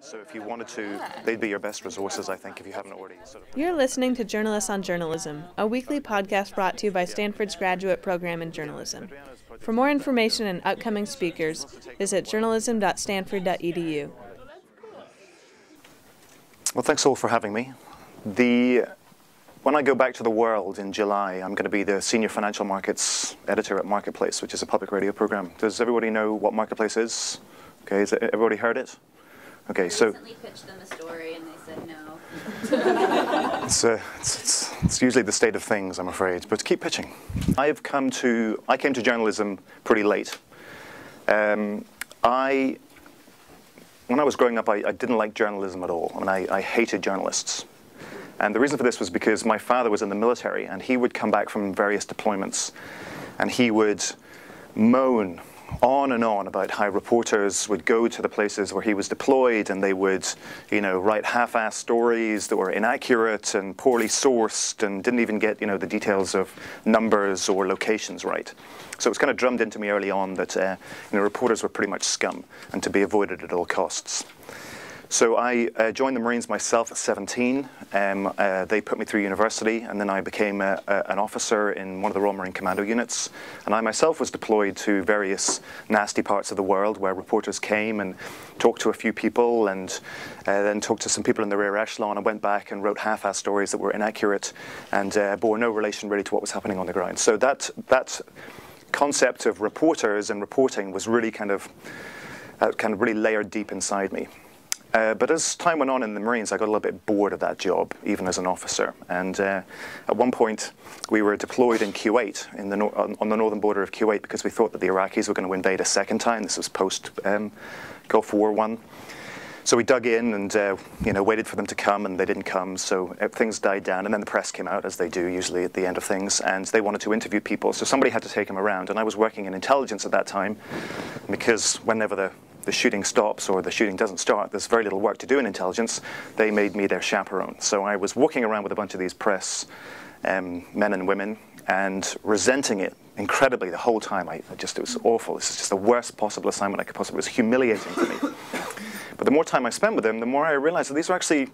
So if you wanted to, they'd be your best resources, I think, if you haven't already You're listening to Journalists on Journalism, a weekly podcast brought to you by Stanford's graduate program in journalism. For more information and upcoming speakers, visit journalism.stanford.edu. Well, thanks all for having me. When I go back to the world in July, I'm going to be the senior financial markets editor at Marketplace, which is a public radio program. Does everybody know what Marketplace is? Okay, has everybody heard it? Okay, so I recently pitched them a story and they said no. it's usually the state of things, I'm afraid, but keep pitching. I came to journalism pretty late. When I was growing up, I didn't like journalism at all. I mean, I hated journalists. And the reason for this was because my father was in the military, and he would come back from various deployments, and he would moan on and on about how reporters would go to the places where he was deployed, and they would, write half-assed stories that were inaccurate and poorly sourced and didn't even get, the details of numbers or locations right. So it was kind of drummed into me early on that, reporters were pretty much scum and to be avoided at all costs. So I joined the Marines myself at 17. They put me through university, and then I became an officer in one of the Royal Marine Commando units. And I myself was deployed to various nasty parts of the world where reporters came and talked to a few people, and then talked to some people in the rear echelon. I went back and wrote half-assed stories that were inaccurate and bore no relation really to what was happening on the ground. So that concept of reporters and reporting was really kind of really layered deep inside me. But as time went on in the Marines, I got a little bit bored of that job, even as an officer. And at one point, we were deployed in Kuwait, on the northern border of Kuwait, because we thought that the Iraqis were going to invade a second time. This was post-Gulf War I. So we dug in and waited for them to come, and they didn't come. So things died down, and then the press came out, as they do usually at the end of things, and they wanted to interview people. So somebody had to take them around, and I was working in intelligence at that time, because whenever the shooting stops or the shooting doesn't start, there's very little work to do in intelligence. They made me their chaperone. So I was walking around with a bunch of these press men and women and resenting it incredibly the whole time. It was awful. This is just the worst possible assignment I could possibly. It was humiliating for me. But the more time I spent with them, the more I realized that these were actually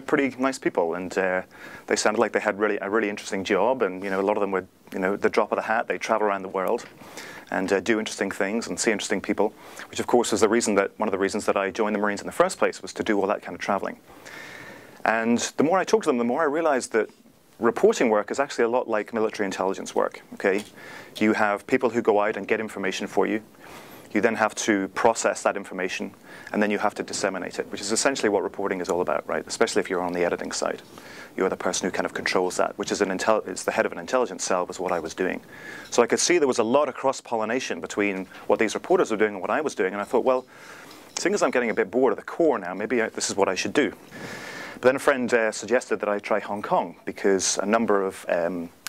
pretty nice people, and they sounded like they had a really interesting job, and a lot of them would, the drop of the hat, they'd travel around the world and do interesting things and see interesting people, which of course was one of the reasons that I joined the Marines in the first place, was to do all that kind of traveling. And the more I talked to them, the more I realized that reporting work is actually a lot like military intelligence work. Okay, you have people who go out and get information for you. You then have to process that information, and then you have to disseminate it, which is essentially what reporting is all about, right? Especially if you're on the editing side. You're the person who kind of controls that, which is it's the head of an intelligence cell, was what I was doing. So I could see there was a lot of cross-pollination between what these reporters were doing and what I was doing, and I thought, well, seeing as I'm getting a bit bored of the core now, maybe this is what I should do. But then a friend suggested that I try Hong Kong, because a number of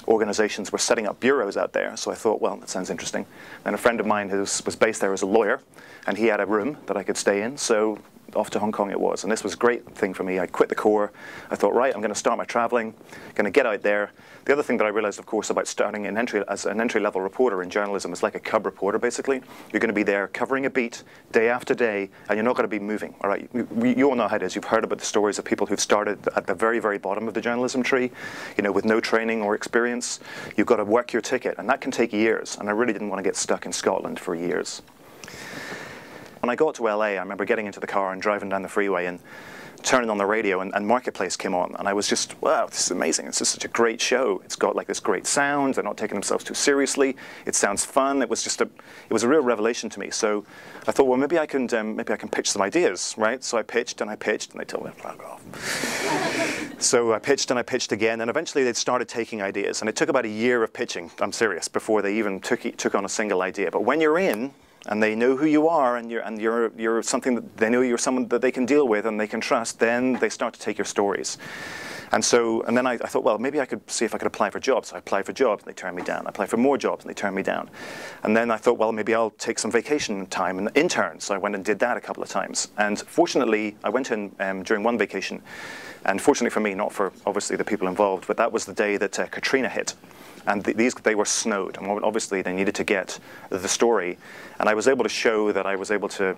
organizations were setting up bureaus out there. So I thought, well, that sounds interesting. Then a friend of mine who was based there as a lawyer, and he had a room that I could stay in. So off to Hong Kong it was. And this was a great thing for me. I quit the Corps. I thought, right, I'm going to start my traveling, going to get out there. The other thing that I realized, of course, about starting as an entry-level reporter in journalism is like a cub reporter, basically. You're going to be there covering a beat day after day, and you're not going to be moving. All right, you all know how it is. You've heard about the stories of people who've started at the very, very bottom of the journalism tree, with no training or experience. You've got to work your ticket, and that can take years. And I really didn't want to get stuck in Scotland for years. When I got to LA, I remember getting into the car and driving down the freeway and turning on the radio, and Marketplace came on, and I was just, wow, this is amazing. It's just such a great show. It's got like this great sound. They're not taking themselves too seriously. It sounds fun. It was a real revelation to me. So I thought, well, maybe I can pitch some ideas, right? So I pitched, and they told me to fuck off. So I pitched, and I pitched again, and eventually they started taking ideas, and it took about a year of pitching, I'm serious, before they even took on a single idea. But when you're in, and they know who you are, and you're something that they know you're someone that they can deal with and they can trust, then they start to take your stories. And then I thought, well, maybe I could see if I could apply for jobs. So I applied for jobs, and they turned me down. I applied for more jobs, and they turned me down. And then I thought, well, maybe I'll take some vacation time and intern. So I went and did that a couple of times. And fortunately, I went in during one vacation. And fortunately for me, not for obviously the people involved, but that was the day that Katrina hit. And they were snowed, and obviously they needed to get the story. And I was able to show that I was able to,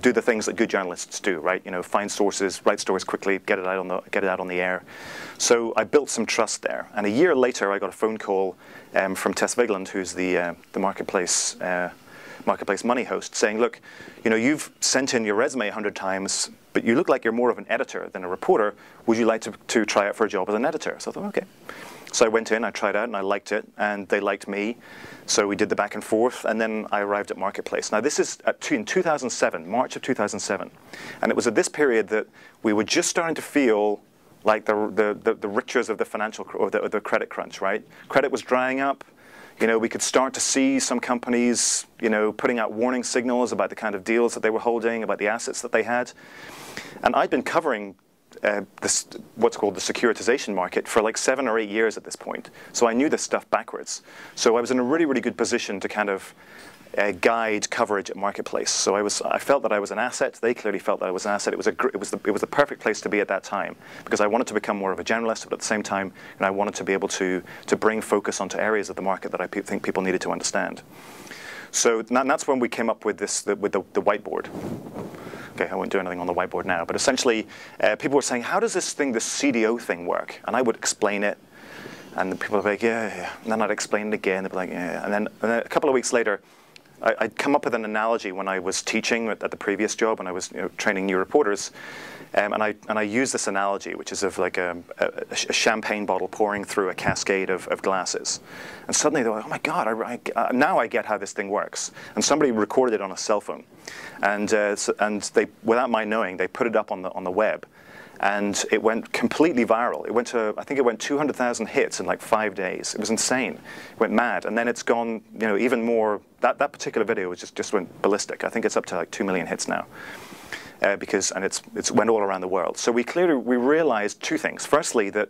do the things that good journalists do, right? Find sources, write stories quickly, get it out on the air. So I built some trust there. And a year later, I got a phone call from Tess Vigland, who's the Marketplace Money host, saying, look, you've sent in your resume 100 times, but you look like you're more of an editor than a reporter. Would you like to try out for a job as an editor? So I thought, okay. So I went in, I tried out, and I liked it, and they liked me. So we did the back and forth, and then I arrived at Marketplace. Now this is in 2007, March of 2007. And it was at this period that we were just starting to feel like the riches of the financial, or the credit crunch, right? Credit was drying up. We could start to see some companies, putting out warning signals about the kind of deals that they were holding, about the assets that they had. And I'd been covering what's called the securitization market for like 7 or 8 years at this point. So I knew this stuff backwards. So I was in a really, really good position to kind of guide coverage at Marketplace. So I felt that I was an asset. They clearly felt that I was an asset. It was the perfect place to be at that time, because I wanted to become more of a generalist, but at the same time, I wanted to be able to bring focus onto areas of the market that I think people needed to understand. So that's when we came up with the whiteboard. Okay, I won't do anything on the whiteboard now, but essentially, people were saying, how does this CDO thing work? And I would explain it, and people would be like, yeah. And then I'd explain it again, they'd be like, yeah. And then a couple of weeks later, I'd come up with an analogy when I was teaching at the previous job, and I was training new reporters, and I used this analogy, which is of like a champagne bottle pouring through a cascade of glasses. And suddenly they're like, oh my God, now I get how this thing works. And somebody recorded it on a cell phone. And they, without my knowing, they put it up on the web. And it went completely viral. I think it went 200,000 hits in like 5 days. It was insane. It went mad. And then it's gone, even more. That particular video just went ballistic. I think it's up to like 2 million hits now. And it's went all around the world. So we realized two things. Firstly, that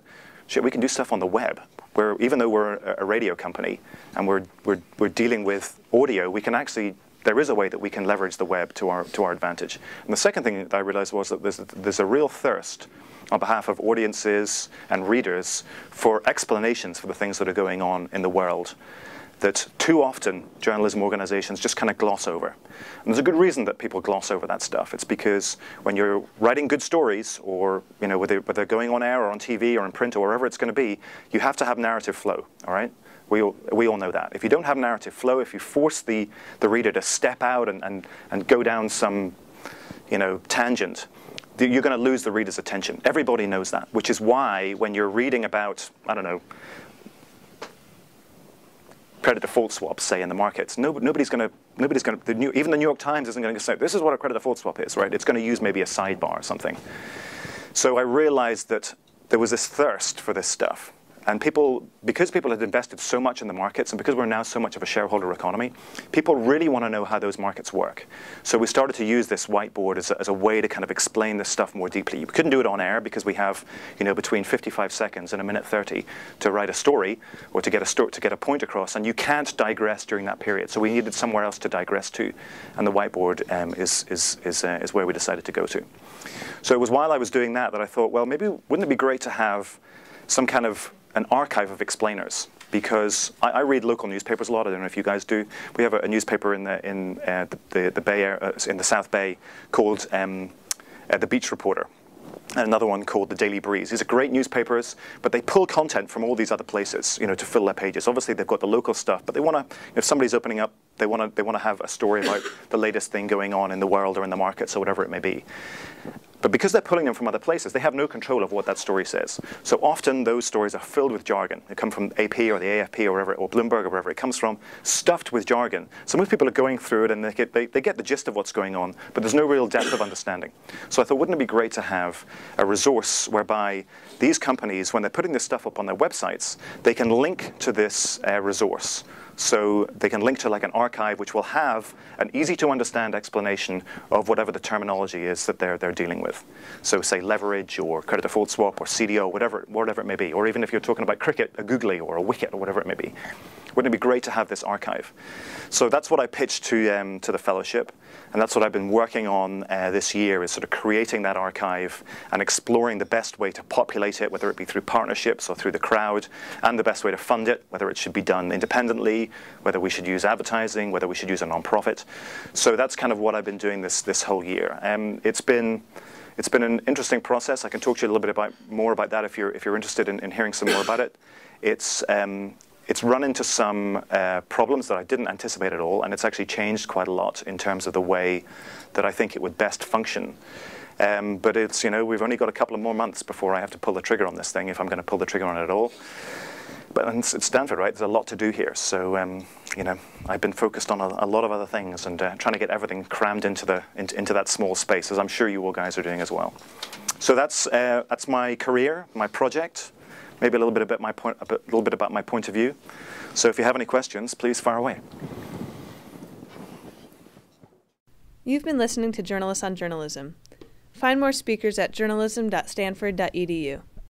we can do stuff on the web. Even though we're a radio company and we're dealing with audio, there is a way that we can leverage the web to our advantage. And the second thing that I realized was that there's a real thirst on behalf of audiences and readers for explanations for the things that are going on in the world that too often journalism organizations just kind of gloss over. And there's a good reason that people gloss over that stuff. It's because when you're writing good stories, or whether they're going on air or on TV or in print or wherever it's going to be, you have to have narrative flow, all right? We all know that. If you don't have narrative flow, if you force the reader to step out and go down some tangent, you're going to lose the reader's attention. Everybody knows that, which is why when you're reading about, I don't know, credit default swaps, say, in the markets, even the New York Times isn't going to say, this is what a credit default swap is, right? It's going to use maybe a sidebar or something. So I realized that there was this thirst for this stuff. And because people had invested so much in the markets, and because we're now so much of a shareholder economy, people really want to know how those markets work. So we started to use this whiteboard as a way to kind of explain this stuff more deeply. We couldn't do it on air because we have, between 55 seconds and a minute 30 to write a story or to get a point across, and you can't digress during that period. So we needed somewhere else to digress to, and the whiteboard is where we decided to go to. So it was while I was doing that I thought, well, maybe wouldn't it be great to have some kind of an archive of explainers, because I read local newspapers a lot. I don't know if you guys do. We have a newspaper in the Bay Area, in the South Bay, called the Beach Reporter, and another one called the Daily Breeze. These are great newspapers, but they pull content from all these other places, to fill their pages. Obviously, they've got the local stuff, but they want to. If somebody's opening up, they want to have a story about the latest thing going on in the world or in the markets or whatever it may be. But because they're pulling them from other places, they have no control of what that story says. So often those stories are filled with jargon. They come from AP or the AFP or wherever, or Bloomberg or wherever it comes from, stuffed with jargon. So most people are going through it and they get the gist of what's going on, but there's no real depth of understanding. So I thought, wouldn't it be great to have a resource whereby these companies, when they're putting this stuff up on their websites, they can link to this resource. So they can link to like an archive which will have an easy to understand explanation of whatever the terminology is that they're dealing with. So say leverage or credit default swap or CDO, whatever it may be. Or even if you're talking about cricket, a googly or a wicket or whatever it may be. wouldn't it be great to have this archive? So that's what I pitched to the fellowship, and that's what I've been working on this year, is sort of creating that archive and exploring the best way to populate it, whether it be through partnerships or through the crowd, and the best way to fund it, whether it should be done independently, whether we should use advertising, whether we should use a non-profit. So that's kind of what I've been doing this whole year. It's been an interesting process. I can talk to you a little bit more about that if you're interested in hearing some more about it. It's run into some problems that I didn't anticipate at all, and it's actually changed quite a lot in terms of the way that I think it would best function. But it's, we've only got a couple of more months before I have to pull the trigger on this thing, if I'm going to pull the trigger on it at all. But it's Stanford, right? There's a lot to do here. So, I've been focused on a lot of other things and trying to get everything crammed into that small space, as I'm sure you all guys are doing as well. So that's my career, my project. Maybe a little bit about my point of view. So if you have any questions, please fire away. You've been listening to Journalists on Journalism. Find more speakers at journalism.stanford.edu.